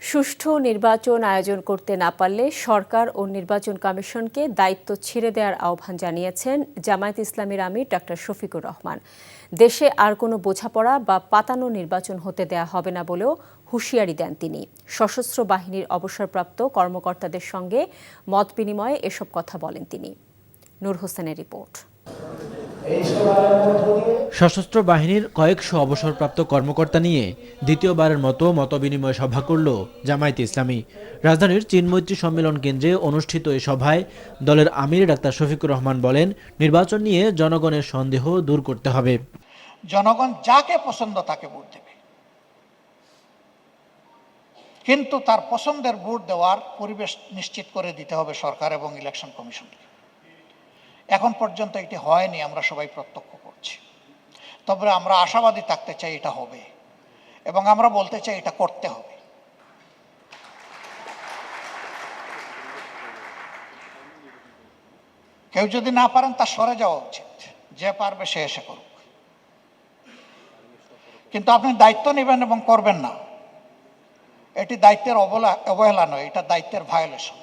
সুষ্ঠু নির্বাচন আয়োজন করতে না পারলে সরকার ও নির্বাচন কমিশনকে দায়িত্ব ছেড়ে দেওয়ার আহ্বান জানিয়েছেন জামায়াত ইসলামীর আমির ডক্টর শফিকুর রহমান। দেশে আর কোনো বোঝাপড়া বা পাতানো নির্বাচন হতে দেয়া হবে না বলেও হুঁশিয়ারি দেন তিনি। সশস্ত্র বাহিনীর অবসরপ্রাপ্ত কর্মকর্তাদের সঙ্গে মত বিনিময়ে এসব কথা বলেন তিনি। নূর হোসেনের রিপোর্ট। সশস্ত্র বাহিনীর কয়েকশো অবসরপ্রাপ্ত কর্মকর্তা নিয়ে দ্বিতীয়বারের মতো মতবিনিময় সভা করল জামায়াতে ইসলামী। রাজধানীর চীনমৈত্রী সম্মেলন কেন্দ্রে অনুষ্ঠিত এই সভায় দলের আমির ডাক্তার শফিকুর রহমান বলেন, নির্বাচন নিয়ে জনগণের সন্দেহ দূর করতে হবে। জনগণ যাকে পছন্দ তাকে ভোট দেবে, কিন্তু তার পছন্দের ভোট দেওয়ার পরিবেশ নিশ্চিত করে দিতে হবে সরকার এবং ইলেকশন কমিশনকে। এখন পর্যন্ত এটি হয়নি, আমরা সবাই প্রত্যক্ষ করছি। তবে আমরা আশাবাদী থাকতে চাই এটা হবে, এবং আমরা বলতে চাই এটা করতে হবে। কেউ যদি না পারেন তা সরে যাওয়া উচিত, যে পারবে সে এসে করুক। কিন্তু আপনি দায়িত্ব নেবেন এবং করবেন না, এটি দায়িত্বের অবহেলা নয়, এটা দায়িত্বের ভায়োলেশন।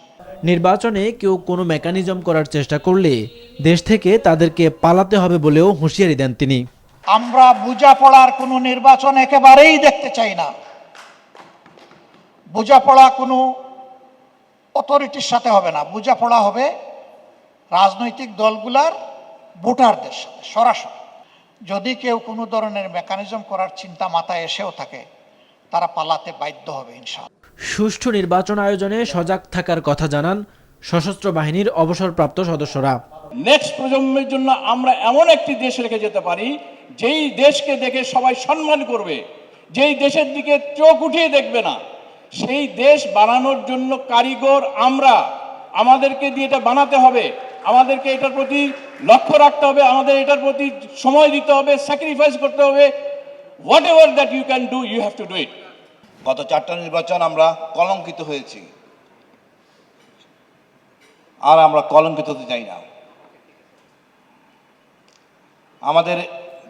নির্বাচনে কেউ কোনো মেকানিজম করার চেষ্টা করলে দেশ থেকে তাদেরকে পালাতে হবে বলেও হুঁশিয়ারি দেন তিনি। আমরা বোঝাপড়ার কোনো নির্বাচন একেবারেই দেখতে চাই না। বোঝাপড়া কোনো অথরিটির সাথে হবে না, বোঝাপড়া হবে রাজনৈতিক দলগুলার ভোটারদের সাথে সরাসরি। যদি কেউ কোনো ধরনের মেকানিজম করার চিন্তা মাথায় এসেও থাকে, তারা পালাতে বাধ্য হবে ইনশাআল্লাহ। সুষ্ঠু নির্বাচন আয়োজনে সজাগ থাকার কথা জানান সশস্ত্র বাহিনীর অবসরপ্রাপ্ত সদস্যরা। নেক্সট প্রজন্মের জন্য আমরা এমন একটি দেশ রেখে যেতে পারি যেই দেশকে দেখে সবাই সম্মান করবে, যেই দেশের দিকে চোখ উঠিয়ে দেখবে না। সেই দেশ বানানোর জন্য কারিগর আমরা, আমাদেরকে দিয়ে এটা বানাতে হবে, আমাদেরকে এটার প্রতি লক্ষ্য রাখতে হবে, আমাদের এটার প্রতি সময় দিতে হবে, স্যাক্রিফাইস করতে হবে। Whatever that you can do, you have to do it. গত 4টা নির্বাচন আমরা কলঙ্কিত হয়েছি, আর আমরা কলঙ্কিত হতে চাই না। আমাদের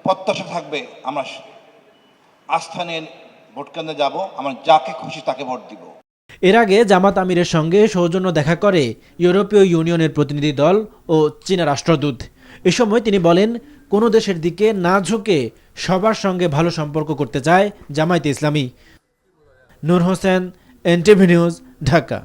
প্রত্যাশা থাকবে, আমরা আস্থা নিয়ে ভোট কেন্দ্রে যাব, আমরা যাকে খুশি তাকে ভোট দিব। এর আগে জামাত আমিরের সঙ্গে সৌজন্য দেখা করে ইউরোপীয় ইউনিয়নের প্রতিনিধি দল ও চীনা রাষ্ট্রদূত। এ সময় তিনি বলেন, কোনো দেশের দিকে না ঝুঁকে সবার সঙ্গে ভালো সম্পর্ক করতে চায় জামায়াতে ইসলামী। নূর হোসেন, এনটিভি নিউজ, ঢাকা।